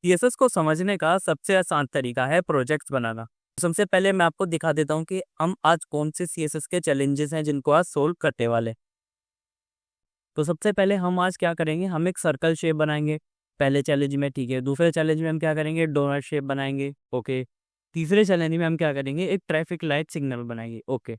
CSS को समझने का सबसे आसान तरीका है प्रोजेक्ट्स बनाना। सबसे पहले मैं आपको दिखा देता हूँ कि हम आज कौन से सीएसएस के चैलेंजेस हैं जिनको आज सोल्व करने वाले। तो सबसे पहले हम आज क्या करेंगे, हम एक सर्कल शेप बनाएंगे पहले चैलेंज में, ठीक है। दूसरे चैलेंज में हम क्या करेंगे, डोनट शेप बनाएंगे, ओके। तीसरे चैलेंज में हम क्या करेंगे, एक ट्रैफिक लाइट सिग्नल बनाएंगे, ओके।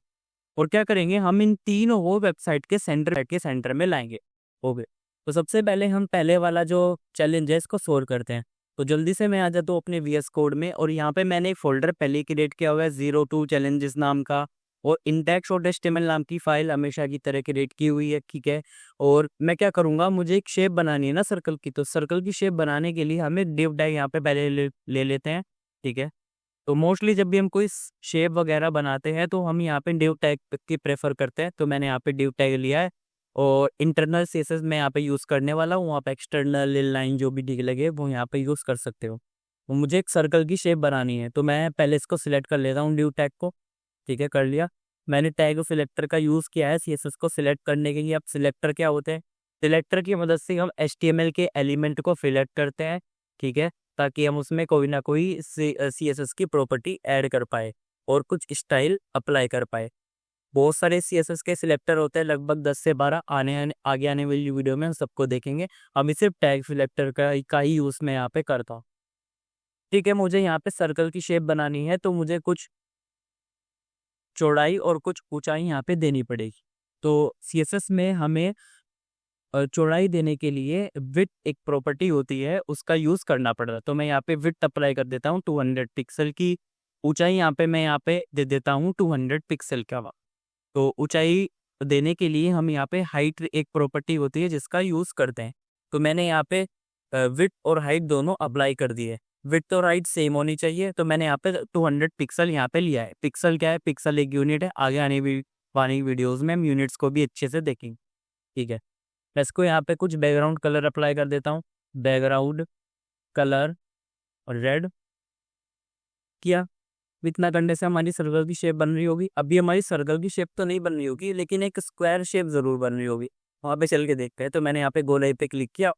और क्या करेंगे, हम इन तीनों को वेबसाइट के सेंटर में लाएंगे, ओके। तो सबसे पहले हम पहले वाला जो चैलेंज है इसको सोल्व करते हैं। तो जल्दी से मैं आ जाता हूँ अपने वीएस कोड में, और यहाँ पे मैंने एक फोल्डर पहले ही क्रिएट किया हुआ है 02 चैलेंजेस नाम का, और index.html नाम की फाइल हमेशा की तरह क्रिएट की हुई है, ठीक है। और मैं क्या करूँगा, मुझे एक शेप बनानी है ना सर्कल की, तो सर्कल की शेप बनाने के लिए हमें डिव टैग यहाँ पे पहले ले लेते हैं, ठीक है। तो मोस्टली जब भी हम कोई शेप वगैरह बनाते हैं तो हम यहाँ पे डिव टैग की प्रेफर करते हैं, तो मैंने यहाँ पे डिव टैग लिया है। और इंटरनल सीएसएस मैं यहाँ पे यूज़ करने वाला हूँ, वहाँ पे एक्सटर्नल लाइन जो भी ठीक लगे वो यहाँ पे यूज़ कर सकते हो। तो मुझे एक सर्कल की शेप बनानी है, तो मैं पहले इसको सिलेक्ट कर लेता हूँ डिव टैग को, ठीक है, कर लिया। मैंने टैग सिलेक्टर का यूज़ किया है सीएसएस को सिलेक्ट करने के लिए। अब सिलेक्टर क्या होते हैं, सिलेक्टर की मदद से हम एचटीएमएल के एलिमेंट को सिलेक्ट करते हैं, ठीक है, ताकि हम उसमें कोई ना कोई सीएसएस की प्रॉपर्टी ऐड कर पाए और कुछ स्टाइल अप्लाई कर पाए। बहुत सारे सीएसएस के सिलेक्टर होते हैं, लगभग 10 से 12, आगे आने वाली वीडियो में हम सबको देखेंगे। अभी सिर्फ टैग सिलेक्टर का ही यूज़ मैं यहाँ पे करता हूँ, ठीक है। मुझे यहाँ पे सर्कल की शेप बनानी है, तो मुझे कुछ चौड़ाई और कुछ ऊंचाई यहाँ पे देनी पड़ेगी। तो सीएसएस में हमें चौड़ाई देने के लिए विड्थ एक प्रॉपर्टी होती है, उसका यूज़ करना पड़ता है। तो मैं यहाँ पे विड्थ अप्लाई कर देता हूँ 200 पिक्सल की। ऊंचाई यहाँ पे मैं यहाँ पे दे देता हूँ 200 पिक्सल का। तो ऊंचाई देने के लिए हम यहाँ पे हाइट एक प्रॉपर्टी होती है जिसका यूज़ करते हैं। तो मैंने यहाँ पे विड्थ और हाइट दोनों अप्लाई कर दिए। विड्थ और हाइट सेम होनी चाहिए, तो मैंने यहाँ पे 200 पिक्सल यहाँ पे लिया है। पिक्सल क्या है, पिक्सल एक यूनिट है। आगे आने वाली वीडियोज़ में हम यूनिट्स को भी अच्छे से देखेंगे, ठीक है। मैं इसको यहाँ पे कुछ बैकग्राउंड कलर अप्लाई कर देता हूँ। बैकग्राउंड कलर रेड किया। इतना करने से हमारी सर्कल की शेप बन रही होगी। अभी हमारी सर्कल की शेप तो नहीं बन रही होगी, लेकिन एक स्क्वायर शेप जरूर बन रही होगी। वहाँ पे चल के देखते हैं। तो मैंने यहाँ पे गोलाई पे क्लिक किया,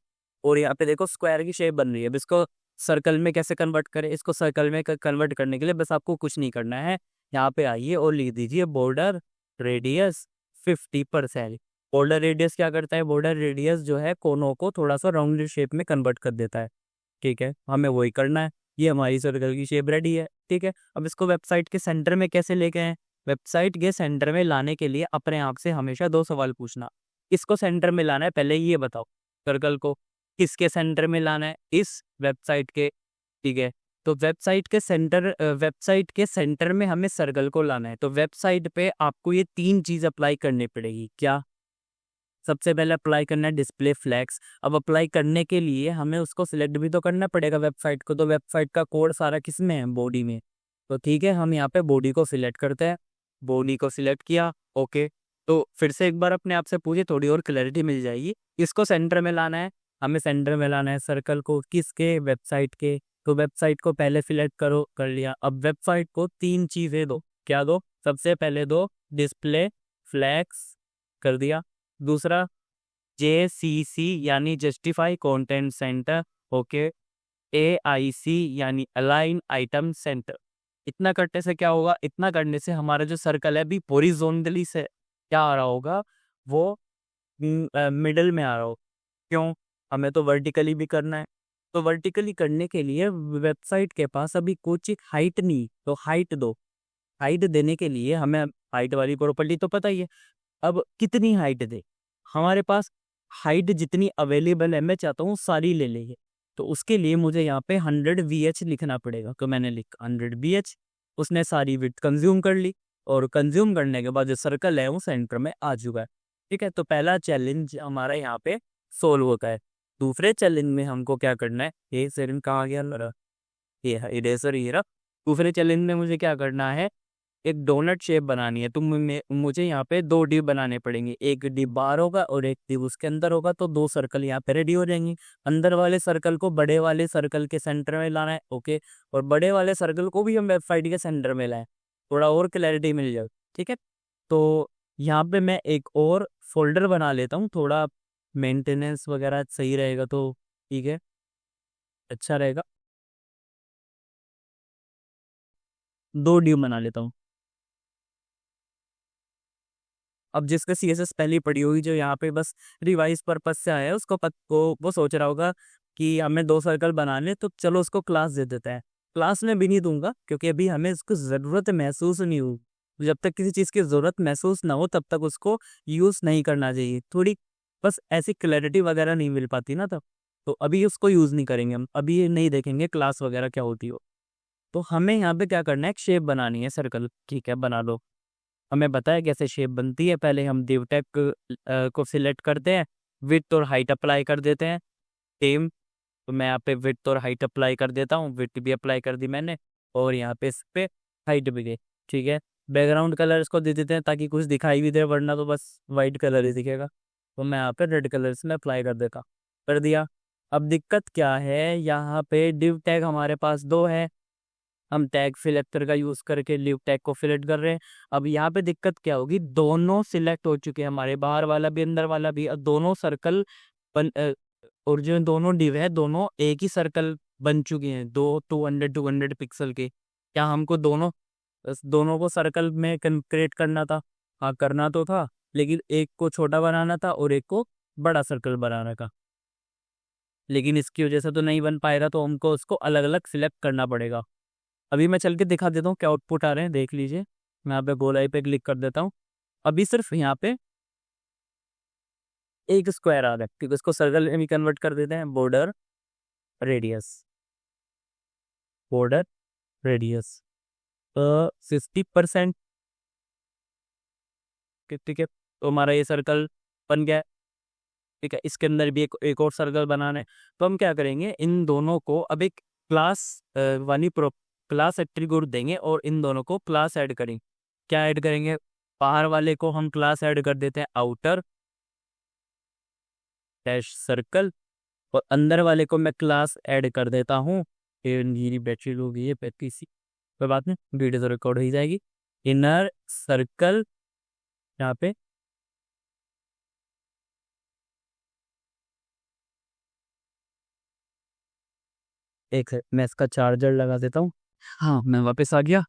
और यहाँ पे देखो स्क्वायर की शेप बन रही है। अब इसको सर्कल में कैसे कन्वर्ट करें, इसको सर्कल में कन्वर्ट करने के लिए बस आपको कुछ नहीं करना है। यहाँ पे आइए और लिख दीजिए बॉर्डर रेडियस 50%। बॉर्डर रेडियस क्या करता है, बॉर्डर रेडियस जो है कोनों को थोड़ा सा राउंड शेप में कन्वर्ट कर देता है, ठीक है। हमें वही करना है। ये हमारी सर्कल की शेप रेडी है, ठीक है। अब इसको वेबसाइट के सेंटर में कैसे लेके आए, वेबसाइट के सेंटर में लाने के लिए अपने आप से हमेशा दो सवाल पूछना। इसको सेंटर में लाना है, पहले ये बताओ सर्कल को किसके सेंटर में लाना है, इस वेबसाइट के, ठीक है। तो वेबसाइट के सेंटर में हमें सर्कल को लाना है। तो वेबसाइट पे आपको ये तीन चीज अप्लाई करनी पड़ेगी। क्या, सबसे पहले अप्लाई करना है डिस्प्ले फ्लैग्स। अब अप्लाई करने के लिए हमें उसको सिलेक्ट भी तो करना पड़ेगा वेबसाइट को। तो वेबसाइट का कोड सारा किस में है, बॉडी में। तो ठीक है, हम यहाँ पे बॉडी को सिलेक्ट करते हैं। बॉडी को सिलेक्ट किया, ओके। तो फिर से एक बार अपने आप से पूछिए, थोड़ी और क्लैरिटी मिल जाएगी। इसको सेंटर में लाना है, हमें सेंटर में लाना है सर्कल को, किसके, वेबसाइट के। तो वेबसाइट को पहले सिलेक्ट करो, कर लिया। अब वेबसाइट को तीन चीज़ें दो। क्या दो, सबसे पहले दो डिस्प्ले फ्लैग्स, कर दिया। दूसरा JCC यानी justify content centre, okay. AIC यानी अलाइन आइटम सेंटर। इतना करने से क्या होगा, इतना करने से हमारा जो सर्कल है अभी हॉरिजॉन्टली से क्या आ रहा होगा, वो मिडल में आ रहा हो। क्यों, हमें तो वर्टिकली भी करना है। तो वर्टिकली करने के लिए वेबसाइट के पास अभी कुछ हाइट नहीं, तो हाइट दो। हाइट देने के लिए हमें हाइट वाली प्रॉपर्टी तो पता ही है। अब कितनी हाइट दे, हमारे पास हाइट जितनी अवेलेबल है मैं चाहता हूँ सारी ले लेंगे। तो उसके लिए मुझे यहाँ पे 100 VH लिखना पड़ेगा। तो मैंने लिखा 100 VH, उसने सारी विड्थ कंज्यूम कर ली, और कंज्यूम करने के बाद जो सर्कल है वो सेंटर में आ चुका है, ठीक है। तो पहला चैलेंज हमारा यहाँ पे सोल्व होता है। दूसरे चैलेंज में हमको क्या करना है, ये सेकंड कहाँ गया मेरा, ये है इरेजर, ये रहा। दूसरे चैलेंज में मुझे क्या करना है, एक डोनट शेप बनानी है। तो मुझे यहाँ पे दो डिव बनाने पड़ेंगे, एक डिव बाहर होगा और एक डिव उसके अंदर होगा। तो दो सर्कल यहाँ पे रेडी हो जाएंगे। अंदर वाले सर्कल को बड़े वाले सर्कल के सेंटर में लाना है, ओके। और बड़े वाले सर्कल को भी हम वेबसाइट के सेंटर में लाएं, थोड़ा और क्लैरिटी मिल जाए, ठीक है। तो यहाँ पे मैं एक और फोल्डर बना लेता हूँ, थोड़ा मेंटेनेंस वगैरह सही रहेगा तो ठीक है, अच्छा रहेगा। 2 div बना लेता हूँ। अब जिसका सीएसएस पहले ही पड़ी होगी, जो यहाँ पे बस रिवाइज पर्पज से आया है, उसको वो सोच रहा होगा कि हमें 2 सर्कल बनाने, तो चलो उसको क्लास दे देता है। क्लास में भी नहीं दूंगा क्योंकि अभी हमें इसको ज़रूरत महसूस नहीं हो। जब तक किसी चीज़ की ज़रूरत महसूस ना हो तब तक उसको यूज़ नहीं करना चाहिए। थोड़ी बस ऐसी क्लैरिटी वगैरह नहीं मिल पाती ना तब। तो अभी उसको यूज़ नहीं करेंगे हम, अभी ये नहीं देखेंगे क्लास वगैरह क्या होती हो। तो हमें यहाँ पे क्या करना है, एक शेप बनानी है सर्कल। ठीक है, बना लो। हमें पता है कैसे शेप बनती है। पहले हम div tag को सिलेक्ट करते हैं, विड्थ और हाइट अप्लाई कर देते हैं। सेम, तो मैं यहाँ पे विड्थ और हाइट अप्लाई कर देता हूँ। विड्थ भी अप्लाई कर दी मैंने, और यहाँ पे इस पे हाइट भी गई। ठीक है, बैकग्राउंड कलर इसको दे देते हैं ताकि कुछ दिखाई भी दे, वरना तो बस वाइट कलर ही दिखेगा। तो मैं यहाँ पे रेड कलर से अप्लाई कर देता, कर दिया। अब दिक्कत क्या है, यहाँ पे div tag हमारे पास 2 है। हम टैग सिलेक्टर का यूज करके लिव टैग को सिलेक्ट कर रहे हैं। अब यहाँ पे दिक्कत क्या होगी, दोनों सिलेक्ट हो चुके हैं हमारे, बाहर वाला भी अंदर वाला भी। अब दोनों सर्कल बन और जो दोनों डिव है दोनों एक ही सर्कल बन चुके हैं, 200 पिक्सल के। क्या हमको दोनों को सर्कल में क्रिएट करना था? हाँ, करना तो था, लेकिन एक को छोटा बनाना था और एक को बड़ा सर्कल बनाना था। लेकिन इसकी वजह से तो नहीं बन पाएगा, तो हमको उसको अलग अलग सिलेक्ट करना पड़ेगा। अभी मैं चल के दिखा देता हूँ क्या आउटपुट आ रहे हैं, देख लीजिए। मैं यहाँ पे गोलाई पे क्लिक कर देता हूँ। अभी सिर्फ यहाँ पे एक स्क्वायर आ रहा है, क्योंकि इसको सर्कल में कन्वर्ट कर देते हैं। Radius border radius 50%। ठीक है, तो हमारा ये सर्कल बन गया है। ठीक है, इसके अंदर भी एक और सर्कल बनाना है। तो हम क्या करेंगे, इन दोनों को अब एक क्लास वाली क्लास एट्रीब्यूट देंगे और इन दोनों को क्लास ऐड करेंगे। क्या ऐड करेंगे, बाहर वाले को हम क्लास ऐड कर देते हैं आउटर डैश सर्कल, और अंदर वाले को मैं क्लास ऐड कर देता हूँ। मेरी बैटरी लो गई है 35, कोई बात नहीं, वीडियो तो रिकॉर्ड हो ही जाएगी। इनर सर्कल यहाँ पे एक है, मैं इसका चार्जर लगा देता हूँ। हाँ, मैं वापस आ गया।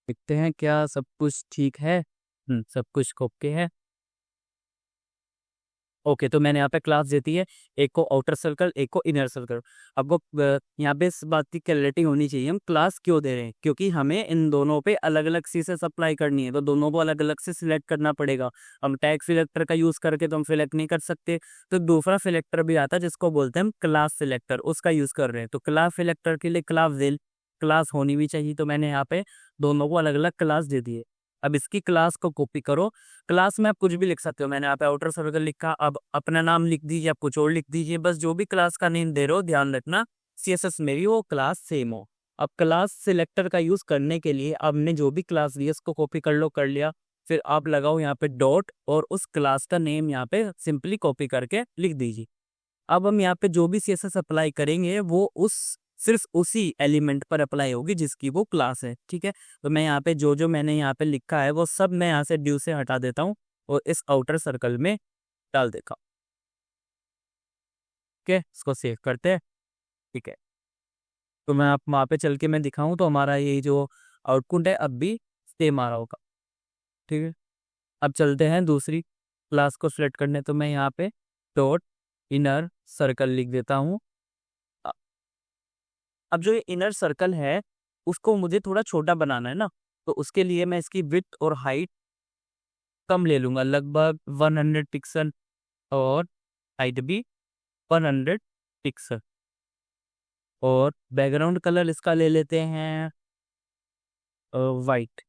देखते हैं क्या सब कुछ ठीक है। सब कुछ ओके है। ओके, तो मैंने यहाँ पे क्लास देती है, एक को आउटर सर्कल, एक को इनर सर्कल। अब वो यहाँ पे इस बात की क्लैरिटी होनी चाहिए, हम क्लास क्यों दे रहे हैं, क्योंकि हमें इन दोनों पे अलग अलग सीसेस अप्लाई करनी है, तो दोनों को अलग अलग से सिलेक्ट करना पड़ेगा। हम टैग सिलेक्टर का यूज करके तो हम सिलेक्ट नहीं कर सकते। तो दूसरा सिलेक्टर भी आता है जिसको बोलते हैं हम क्लास सिलेक्टर, उसका यूज कर रहे हैं। तो क्लास सिलेक्टर के लिए क्लास होनी भी चाहिए, तो मैंने यहाँ पे दोनों को अलग अलग क्लास दे दिए। अब इसकी क्लास को कॉपी करो। क्लास में आप कुछ भी लिख सकते हो, मैंने यहाँ पे आउटर सर्कल लिखा, अब अपना नाम लिख दीजिए, आप कुछ और लिख दीजिए, बस जो भी क्लास का नेम दे रहे हो ध्यान रखना सीएसएस में भी वो क्लास सेम हो। अब क्लास सिलेक्टर का यूज करने के लिए आपने जो भी क्लास दी है उसको कॉपी कर लो, कर लिया, फिर आप लगाओ यहाँ पे डॉट और उस क्लास का नेम यहाँ पे सिंपली कॉपी करके लिख दीजिए। अब हम यहाँ पे जो भी सीएसएस अप्लाई करेंगे वो सिर्फ उसी एलिमेंट पर अप्लाई होगी जिसकी वो क्लास है। ठीक है, तो मैं यहाँ पे जो जो मैंने यहाँ पे लिखा है वो सब मैं यहाँ से ड्यू से हटा देता हूँ और इस आउटर सर्कल में डाल देता हूँ। ठीक है, इसको सेव करते हैं। ठीक है, तो मैं आप वहाँ पे चल के मैं दिखाऊँ तो हमारा ये जो आउटपुट है अब भी सेम आ रहा होगा। ठीक है, अब चलते हैं दूसरी क्लास को सिलेक्ट करने, तो मैं यहाँ पे डॉट इनर सर्कल लिख देता हूँ। अब जो ये इनर सर्कल है उसको मुझे थोड़ा छोटा बनाना है ना, तो उसके लिए मैं इसकी विड्थ और हाइट कम ले लूंगा, लगभग 100 पिक्सल, और हाइट भी 100 पिक्सल। और बैकग्राउंड कलर इसका ले लेते हैं वाइट।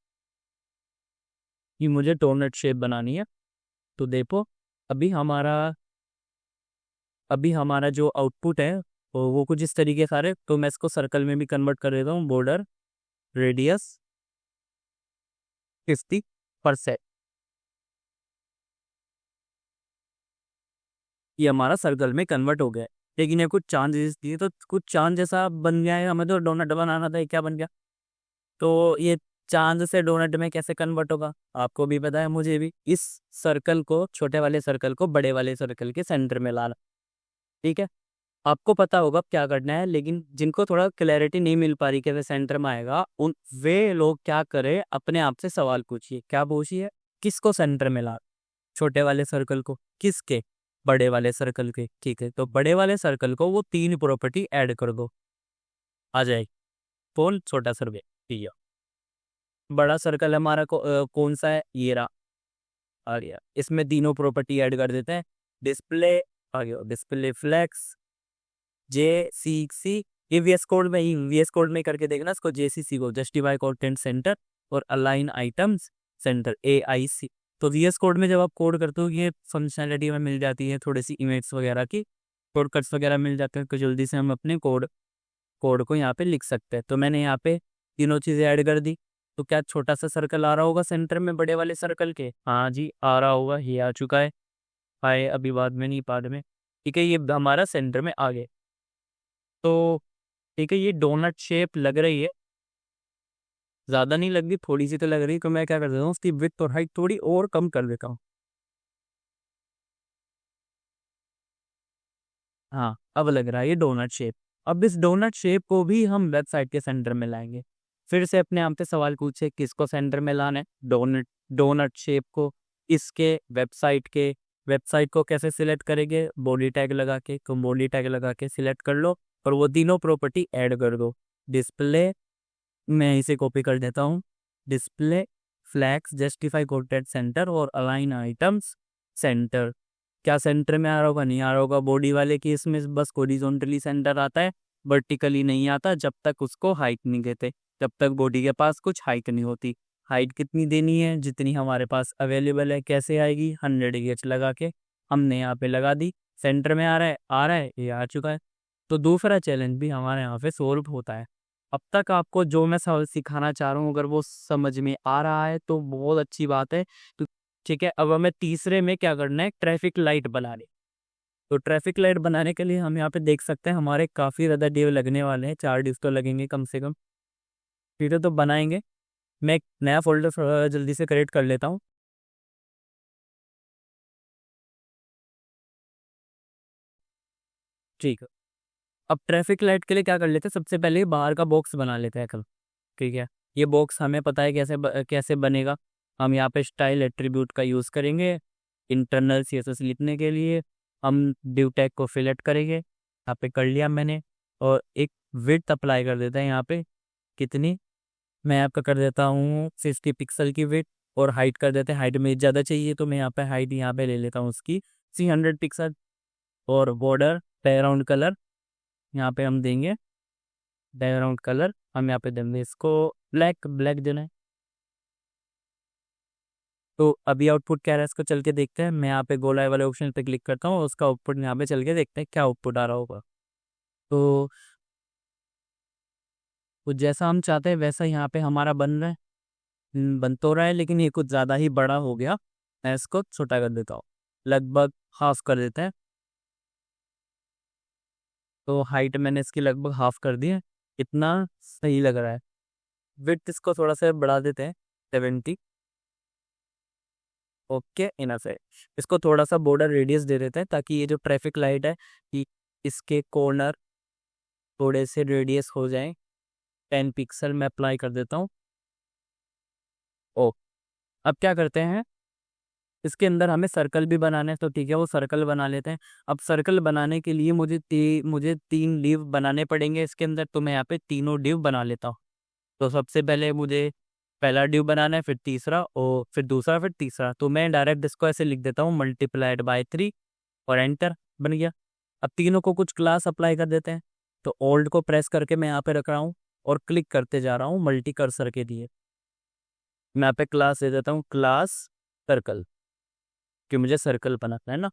ये मुझे टोनट शेप बनानी है। तो देखो, अभी हमारा अभी हमारा जो आउटपुट है वो कुछ इस तरीके का है। तो मैं इसको सर्कल में भी कन्वर्ट कर देता हूँ, बॉर्डर रेडियस 50%। ये हमारा सर्कल में कन्वर्ट हो गया है। लेकिन ये कुछ चांद दिए तो कुछ चांद जैसा बन गया है, हमें तो डोनट बनाना था, ये क्या बन गया। तो ये चांद से डोनट में कैसे कन्वर्ट होगा, आपको भी पता है मुझे भी। इस सर्कल को, छोटे वाले सर्कल को बड़े वाले सर्कल के सेंटर में लाना। ठीक है, आपको पता होगा अब क्या करना है, लेकिन जिनको थोड़ा क्लैरिटी नहीं मिल पा रही कि वे सेंटर में आएगा, उन वे लोग क्या करें, अपने आप से सवाल पूछिए। क्या पूछिए? किसको सेंटर में ला? छोटे वाले सर्कल को? किसके? बड़े वाले सर्कल के। ठीक है, तो बड़े वाले सर्कल को वो 3 प्रॉपर्टी ऐड कर दो, आ जाएगी। कौन? छोटा सर्वे। ठीक है, बड़ा सर्कल हमारा कौन सा है? ये रहा, आ गया। इसमें तीनों प्रॉपर्टी ऐड कर देते हैं। डिस्प्ले, आ गया डिस्प्ले फ्लेक्स, JCC। ये VS कोड में ही, VS कोड में करके देखना इसको, JCC को जस्टिफाई कंटेंट सेंटर और अलाइन आइटम्स सेंटर, AIC। तो VS कोड में जब आप कोड करते हो ये फंक्शनैलिटी में मिल जाती है, थोड़ी सी इमेज वगैरह की शॉर्टकट्स वगैरह मिल जाते हैं, तो जल्दी से हम अपने कोड कोड को यहाँ पे लिख सकते हैं। तो मैंने यहाँ पे तीनों चीज़ें ऐड कर दी। तो क्या छोटा सा सर्कल आ रहा होगा सेंटर में बड़े वाले सर्कल के? हाँ जी, आ रहा होगा, ये आ चुका है। आए अभी बाद में, नहीं बाद में। ठीक है, ये हमारा सेंटर में आ गए। तो ठीक है, ये डोनट शेप लग रही है, ज़्यादा नहीं लग रही, थोड़ी सी तो लग रही है। तो मैं क्या कर देता हूँ, उसकी विड्थ और हाइट थोड़ी और कम कर देता हूँ। हाँ, अब लग रहा है ये डोनट शेप। अब इस डोनट शेप को भी हम वेबसाइट के सेंटर में लाएंगे। फिर से अपने आप से सवाल पूछे, किसको सेंटर में लाना है? डोनट डोनट शेप को। इसके वेबसाइट को कैसे सिलेक्ट करेंगे? बॉडी टैग लगा के। तो बॉडी टैग लगा के सिलेक्ट कर लो और वो तीनों प्रॉपर्टी ऐड कर दो। डिस्प्ले, मैं इसे कॉपी कर देता हूँ। Display flex, justify content center और अलाइन आइटम्स सेंटर। क्या सेंटर में आ रहा होगा? नहीं आ रहा होगा। बॉडी वाले की इसमें बस हॉरिजॉन्टली सेंटर आता है, वर्टिकली नहीं आता जब तक उसको हाइट नहीं देते, जब तक बॉडी के पास कुछ हाइट नहीं होती। हाइट कितनी देनी है? जितनी हमारे पास अवेलेबल है। कैसे आएगी? 100 लगा के हमने यहाँ पे लगा दी। सेंटर में आ रहा है, आ रहा है, ये आ चुका है। तो दूसरा चैलेंज भी हमारे यहाँ पे सोल्व होता है। अब तक आपको जो मैं सिखाना चाह रहा हूँ अगर वो समझ में आ रहा है तो बहुत अच्छी बात है। तो ठीक है, अब हमें तीसरे में क्या करना है? ट्रैफिक लाइट बनानी। तो ट्रैफिक लाइट बनाने के लिए हम यहाँ पे देख सकते हैं हमारे काफ़ी ज़्यादा डिव लगने वाले हैं, 4 डिव तो लगेंगे कम से कम। ठीक है, तो बनाएंगे। मैं एक नया फोल्डर जल्दी से क्रिएट कर लेता हूँ। ठीक है, अब ट्रैफिक लाइट के लिए क्या कर लेते हैं, सबसे पहले बाहर का बॉक्स बना लेते हैं कल। ठीक है, ये बॉक्स हमें पता है कैसे बनेगा। हम यहाँ पे स्टाइल एट्रीब्यूट का यूज़ करेंगे इंटरनल CSS लिखने के लिए। हम डिव टैग को सिलेक्ट करेंगे, यहाँ पे कर लिया मैंने, और एक विड्थ अप्लाई कर देते हैं यहाँ पे। कितनी? मैं आपका कर देता हूँ 50 पिक्सल की विड्थ। और हाइट कर देते हैं, हाइट में ज़्यादा चाहिए तो मैं यहाँ पे हाइट यहाँ पे ले लेता हूँ उसकी 300 पिक्सल। और बॉर्डर बैकग्राउंड कलर यहाँ पे हम देंगे, बैकग्राउंड कलर हम यहाँ पे देंगे इसको ब्लैक, ब्लैक देना है। तो अभी आउटपुट क्या रहा है इसको चल के देखते हैं। मैं यहाँ पे गोलाई वाले ऑप्शन पे क्लिक करता हूँ, उसका आउटपुट यहाँ पे चल के देखते हैं क्या आउटपुट आ रहा होगा। तो कुछ जैसा हम चाहते हैं वैसा यहाँ पे हमारा बन रहा है। बन तो रहा है लेकिन ये कुछ ज़्यादा ही बड़ा हो गया। मैं इसको छोटा कर देता हूँ, लगभग हाफ कर देते हैं। तो हाइट मैंने इसकी लगभग हाफ कर दी है, इतना सही लग रहा है। विड्थ इसको थोड़ा सा बढ़ा देते हैं, 70। ओके, इनफ है। इसको थोड़ा सा बॉर्डर रेडियस दे देते हैं ताकि ये जो ट्रैफिक लाइट है कि इसके कॉर्नर थोड़े से रेडियस हो जाए। 10 पिक्सल में अप्लाई कर देता हूँ। ओ, अब क्या करते हैं, इसके अंदर हमें सर्कल भी बनाना है, तो ठीक है वो सर्कल बना लेते हैं। अब सर्कल बनाने के लिए मुझे 3 डिव बनाने पड़ेंगे इसके अंदर। तो मैं यहाँ पे तीनों डिव बना लेता हूँ। तो सबसे पहले मुझे पहला डिव बनाना है, फिर तीसरा, और फिर दूसरा, फिर तीसरा। तो मैं डायरेक्ट इसको ऐसे लिख देता हूँ, मल्टीप्लाइड बाय 3, और एंटर, बन गया। अब तीनों को कुछ क्लास अप्लाई कर देते हैं। तो ओल्ड को प्रेस करके मैं यहाँ पे रख रहा हूँ और क्लिक करते जा रहा हूँ मल्टी कर्सर के लिए। मैं यहाँ पे क्लास दे देता हूँ, क्लास सर्कल, कि मुझे सर्कल बनाना है ना।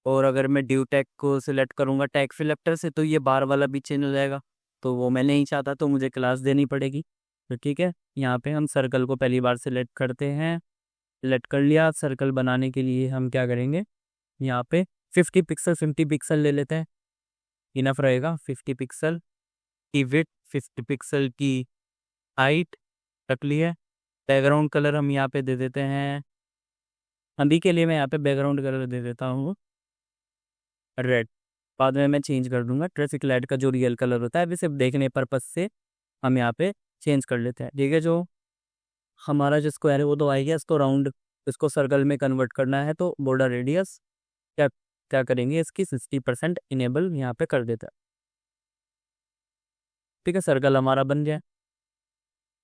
और अगर मैं ड्यू टैग को सिलेक्ट करूँगा टैग सिलेक्टर से तो ये बार वाला भी चेंज हो जाएगा, तो वो मैं नहीं चाहता, तो मुझे क्लास देनी पड़ेगी। तो ठीक है, यहाँ पे हम सर्कल को पहली बार सिलेक्ट करते हैं। सिलेक्ट कर लिया। सर्कल बनाने के लिए हम क्या करेंगे, यहाँ पे 50 पिक्सल ले लेते हैं, इनफ रहेगा। 50 पिक्सल की विड्थ, 50 पिक्सल की हाइट रख ली है। बैकग्राउंड कलर हम यहाँ पे दे देते हैं, अभी के लिए मैं यहाँ पे बैकग्राउंड कलर दे देता हूँ रेड। बाद में मैं चेंज कर दूंगा। ट्रैफिक लाइट का जो रियल कलर होता है, अभी सिर्फ देखने पर्पज से हम यहाँ पे चेंज कर लेते हैं। ठीक है, जो हमारा जो स्क्वायर है वो तो आ गया, इसको राउंड, इसको सर्कल में कन्वर्ट करना है, तो बॉर्डर रेडियस क्या क्या करेंगे, इसकी 60% इनेबल यहाँ पे कर देता है। ठीक है, सर्कल हमारा बन गया।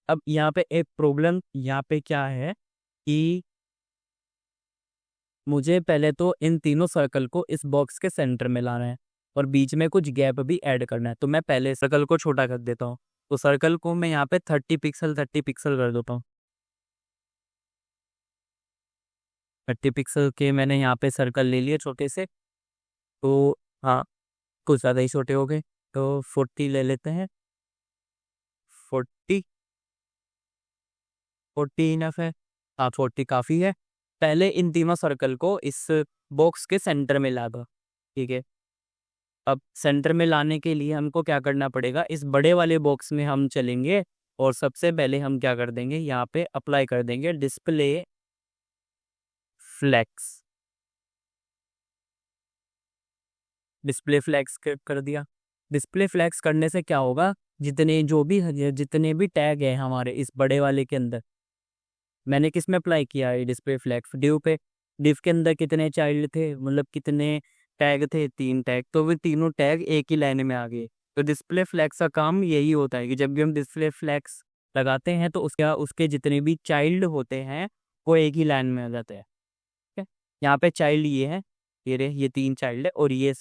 अब यहाँ पे एक प्रॉब्लम यहाँ पे क्या है कि मुझे पहले तो इन तीनों सर्कल को इस बॉक्स के सेंटर में लाना है और बीच में कुछ गैप भी ऐड करना है। तो मैं पहले सर्कल को छोटा कर देता हूँ। तो सर्कल को मैं यहाँ पे 30 पिक्सल कर देता हूँ। 30 पिक्सल के मैंने यहाँ पे सर्कल ले लिए छोटे से। तो हाँ, कुछ ज़्यादा ही छोटे हो गए, तो 40 ले लेते हैं। 40 40 इनफ है। हाँ, 40 काफ़ी है। पहले इन तीनों सर्कल को इस बॉक्स के सेंटर में ला दो। ठीक है, अब सेंटर में लाने के लिए हमको क्या करना पड़ेगा, इस बड़े वाले बॉक्स में हम चलेंगे और सबसे पहले हम क्या कर देंगे, यहाँ पे अप्लाई कर देंगे डिस्प्ले फ्लेक्स। डिस्प्ले फ्लेक्स कर दिया। डिस्प्ले फ्लेक्स करने से क्या होगा, जितने भी टैग है हमारे इस बड़े वाले के अंदर, मैंने किस में अप्लाई किया है डिस्प्ले फ्लेक्स, डिव पे। डिव के अंदर कितने चाइल्ड थे, मतलब कितने टैग थे, 3 टैग, तो वे तीनों टैग एक ही लाइन में आ गए। तो डिस्प्ले फ्लेक्स का काम यही होता है कि जब भी हम डिस्प्ले फ्लेक्स लगाते हैं तो उसके जितने भी चाइल्ड होते हैं वो एक ही लाइन में आ जाते हैं। ठीक है, यहाँ पे चाइल्ड ये है, ये 3 चाइल्ड है और ये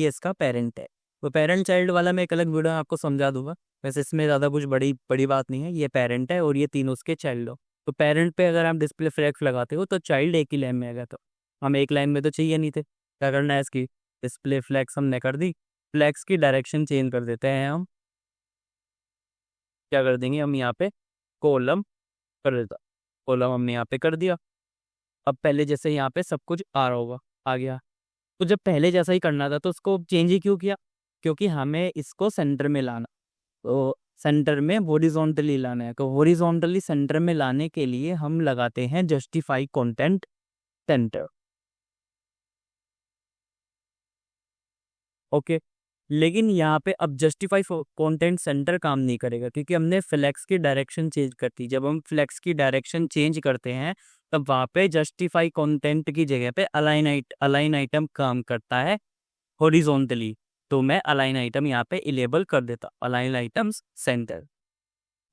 इसका पेरेंट है। तो पेरेंट चाइल्ड वाला मैं एक अलग वीडियो में आपको समझा दूंगा। वैसे इसमें ज़्यादा कुछ बड़ी बड़ी बात नहीं है, ये पेरेंट है और ये तीनों उसके चाइल्ड हो। तो पेरेंट पे अगर आप डिस्प्ले फ्लेक्स लगाते हो तो चाइल्ड एक ही लाइन में आएगा। तो हम एक लाइन में तो चाहिए नहीं थे, क्या करना है, इसकी डिस्प्ले फ्लेक्स हमने कर दी। फ्लेक्स की डायरेक्शन चेंज कर देते हैं हम, क्या कर देंगे, हम यहाँ पे कॉलम कर देता। कॉलम हमने यहाँ पे कर दिया। अब पहले जैसे यहाँ पे सब कुछ आ रहा होगा, आ गया। तो जब पहले जैसा ही करना था तो उसको चेंज ही क्यों किया, क्योंकि हमें इसको सेंटर में लाना। तो सेंटर में हॉरिजॉन्टली लाना है, तो हॉरिजॉन्टली सेंटर में लाने के लिए हम लगाते हैं जस्टिफाई कंटेंट सेंटर। ओके, लेकिन यहाँ पे अब जस्टिफाई कंटेंट सेंटर काम नहीं करेगा क्योंकि हमने फ्लेक्स की डायरेक्शन चेंज कर दी। जब हम फ्लेक्स की डायरेक्शन चेंज करते हैं तब वहाँ पे जस्टिफाई कंटेंट की जगह पे अलाइन आइटम काम करता है हॉरिजॉन्टली। तो मैं अलाइन आइटम यहाँ पे इनेबल कर देता, अलाइन आइटम्स सेंटर,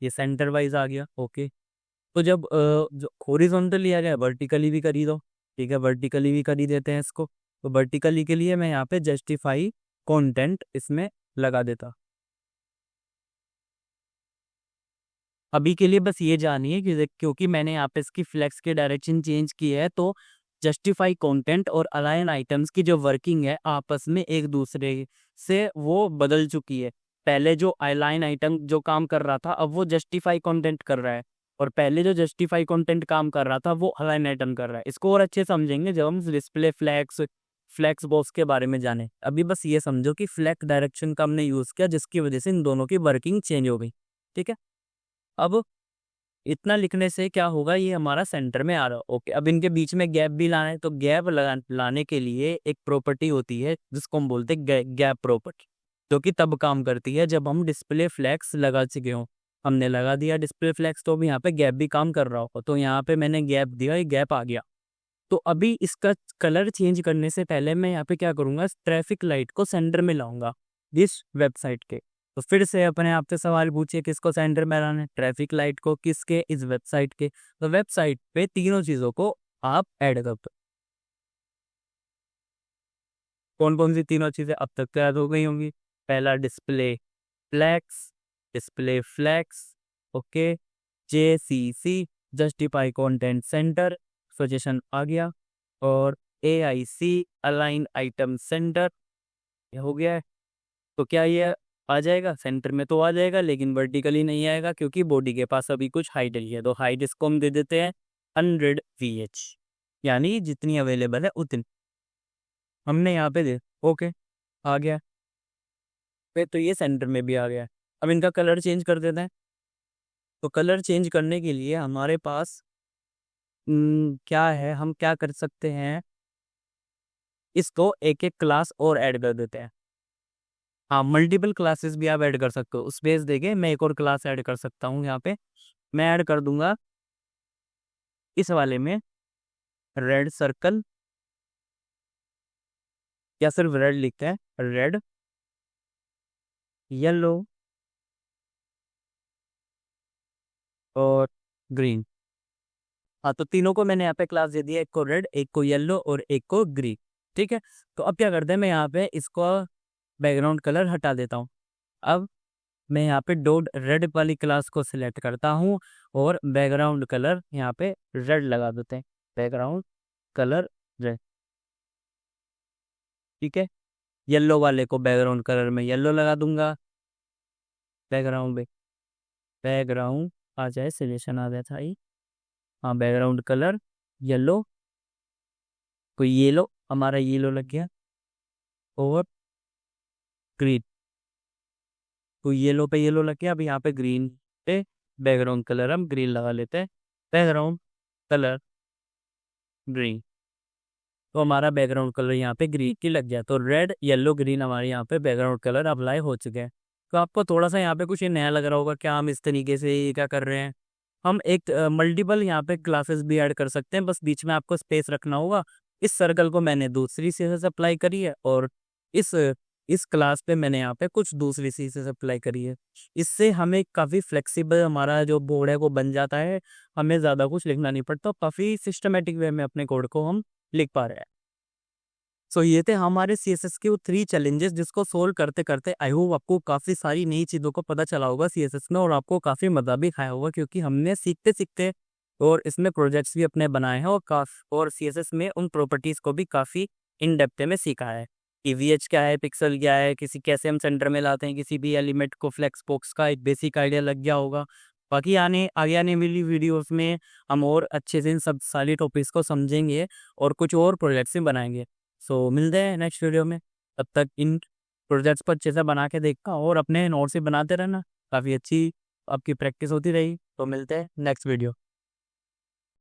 ये सेंटर वाइज आ गया। ओके, तो जब जो हॉरिजॉन्टली आ गया, वर्टिकली भी कर ही दो। ठीक है, वर्टिकली भी कर ही देते हैं इसको। तो वर्टिकली के लिए मैं यहाँ पे जस्टिफाई कंटेंट इसमें लगा देता। अभी के लिए बस ये जानिए कि क्योंकि मैंने यहाँ पे इसकी फ्लेक्स की डायरेक्शन चेंज की है तो जस्टिफाई कंटेंट और अलाइन आइटम्स की जो वर्किंग है आपस में एक दूसरे से वो बदल चुकी है। पहले जो अलाइन आइटम जो काम कर रहा था अब वो जस्टिफाई कंटेंट कर रहा है, और पहले जो जस्टिफाई कंटेंट काम कर रहा था वो अलाइन आइटम कर रहा है। इसको और अच्छे समझेंगे जब हम डिस्प्ले फ्लैक्स बॉक्स के बारे में जाने। अभी बस ये समझो कि फ्लैक्स डायरेक्शन का हमने यूज़ किया जिसकी वजह से इन दोनों की वर्किंग चेंज हो गई। ठीक है, अब इतना लिखने से क्या होगा, ये हमारा सेंटर में आ रहा है। ओके, अब इनके बीच में गैप भी लाना है, तो गैप लाने के लिए एक प्रॉपर्टी होती है जिसको हम बोलते हैं गैप प्रॉपर्टी, जो कि तब काम करती है जब हम डिस्प्ले फ्लैक्स लगा चुके हों। हमने लगा दिया डिस्प्ले फ्लैक्स तो अभी यहाँ पे गैप भी काम कर रहा होगा, तो यहाँ पे मैंने गैप दिया, ये गैप आ गया। तो अभी इसका कलर चेंज करने से पहले मैं यहाँ पे क्या करूँगा, ट्रैफिक लाइट को सेंटर में लाऊंगा इस वेबसाइट के। तो फिर से अपने आप से सवाल पूछिए, किसको सेंटर में लाना है, ट्रैफिक लाइट को, किसके, इस वेबसाइट के। तो वेबसाइट पे तीनों चीज़ों को आप ऐड कर दो। कौन कौन सी तीनों चीज़ें अब तक तो याद हो गई होंगी। पहला flex display flex, okay, JCC justify content center, suggestion आ गया, और AIC अलाइन आइटम सेंटर, ये हो गया है। तो क्या ये आ जाएगा सेंटर में, तो आ जाएगा, लेकिन वर्टिकली नहीं आएगा क्योंकि बॉडी के पास अभी कुछ हाइट नहीं है। तो हाइट इसको हम दे देते हैं 100 VH, यानी जितनी अवेलेबल है उतनी हमने यहाँ पे दे। ओके, आ गया। फिर तो ये सेंटर में भी आ गया। अब इनका कलर चेंज कर देते हैं। तो कलर चेंज करने के लिए हमारे पास क्या है, हम क्या कर सकते हैं, इसको एक एक क्लास और ऐड कर देते हैं। हाँ, मल्टीपल क्लासेस भी आप ऐड कर सकते हो। स्पेस देके मैं एक और क्लास ऐड कर सकता हूँ यहाँ पे। मैं ऐड कर दूंगा इस वाले में रेड सर्कल, या सिर्फ रेड लिखते हैं, रेड, येलो और ग्रीन। हाँ, तो तीनों को मैंने यहाँ पे क्लास दे दिया, एक को रेड, एक को येलो और एक को ग्रीन। ठीक है, तो अब क्या करते हैं, मैं यहाँ पे इसको बैकग्राउंड कलर हटा देता हूँ। अब मैं यहाँ पे डॉट रेड वाली क्लास को सिलेक्ट करता हूँ और बैकग्राउंड कलर यहाँ पे रेड लगा देते हैं, बैकग्राउंड कलर रेड। ठीक है, येलो वाले को बैकग्राउंड कलर में येलो लगा दूंगा, बैकग्राउंड में बैकग्राउंड आ जाए, सिलेक्शन आ जाता है। हाँ, बैकग्राउंड कलर येलो, कोई येलो, हमारा येलो लग गया, और ग्रीन, तो येलो पे येलो लग गया। अब यहाँ पे ग्रीन पे बैकग्राउंड कलर हम ग्रीन लगा लेते हैं, बैकग्राउंड कलर ग्रीन। तो हमारा बैकग्राउंड कलर यहाँ पे ग्रीन की लग गया। तो रेड येलो ग्रीन हमारे यहाँ पे बैकग्राउंड कलर अप्लाई हो चुके हैं। तो आपको थोड़ा सा यहाँ पे कुछ ये नया लग रहा होगा, क्या हम इस तरीके से ये क्या कर रहे हैं, हम एक मल्टीपल यहाँ पे क्लासेस भी ऐड कर सकते हैं, बस बीच में आपको स्पेस रखना होगा। इस सर्कल को मैंने दूसरी सीसे से अप्लाई करी है, और इस इस क्लास पे मैंने यहाँ पे कुछ दूसरी सीसे से अप्लाई करी है। इससे हमें काफ़ी फ्लेक्सिबल हमारा जो बोर्ड है वो बन जाता है, हमें ज़्यादा कुछ लिखना नहीं पड़ता, काफ़ी सिस्टमेटिक वे में अपने कोड को हम लिख पा रहे हैं। सो ये थे हमारे सीएसएस के वो 3 चैलेंजेस, जिसको सोल्व करते करते आई होप आपको काफ़ी सारी नई चीज़ों को पता चला होगा सीएसएस में, और आपको काफ़ी मज़ा भी खाया होगा, क्योंकि हमने सीखते सीखते और इसमें प्रोजेक्ट्स भी अपने बनाए हैं, और सीएसएस में उन प्रॉपर्टीज़ को भी काफ़ी इन डेप्थ में सीखा है। ईवीएच क्या है, पिक्सल क्या है, किसी कैसे हम सेंटर में लाते हैं किसी भी एलिमेंट को, फ्लेक्स बॉक्स का एक बेसिक आइडिया लग गया होगा। बाकी आगे आने वाली वीडियोस में हम और अच्छे से इन सब सारी टॉपिक्स को समझेंगे और कुछ और प्रोजेक्ट्स भी बनाएंगे। सो मिलते हैं नेक्स्ट वीडियो में। तब तक इन प्रोजेक्ट्स को अच्छे से बना के देखना और अपने नोट्स भी बनाते रहना, काफ़ी अच्छी आपकी प्रैक्टिस होती रहेगी। तो मिलते हैं नेक्स्ट वीडियो।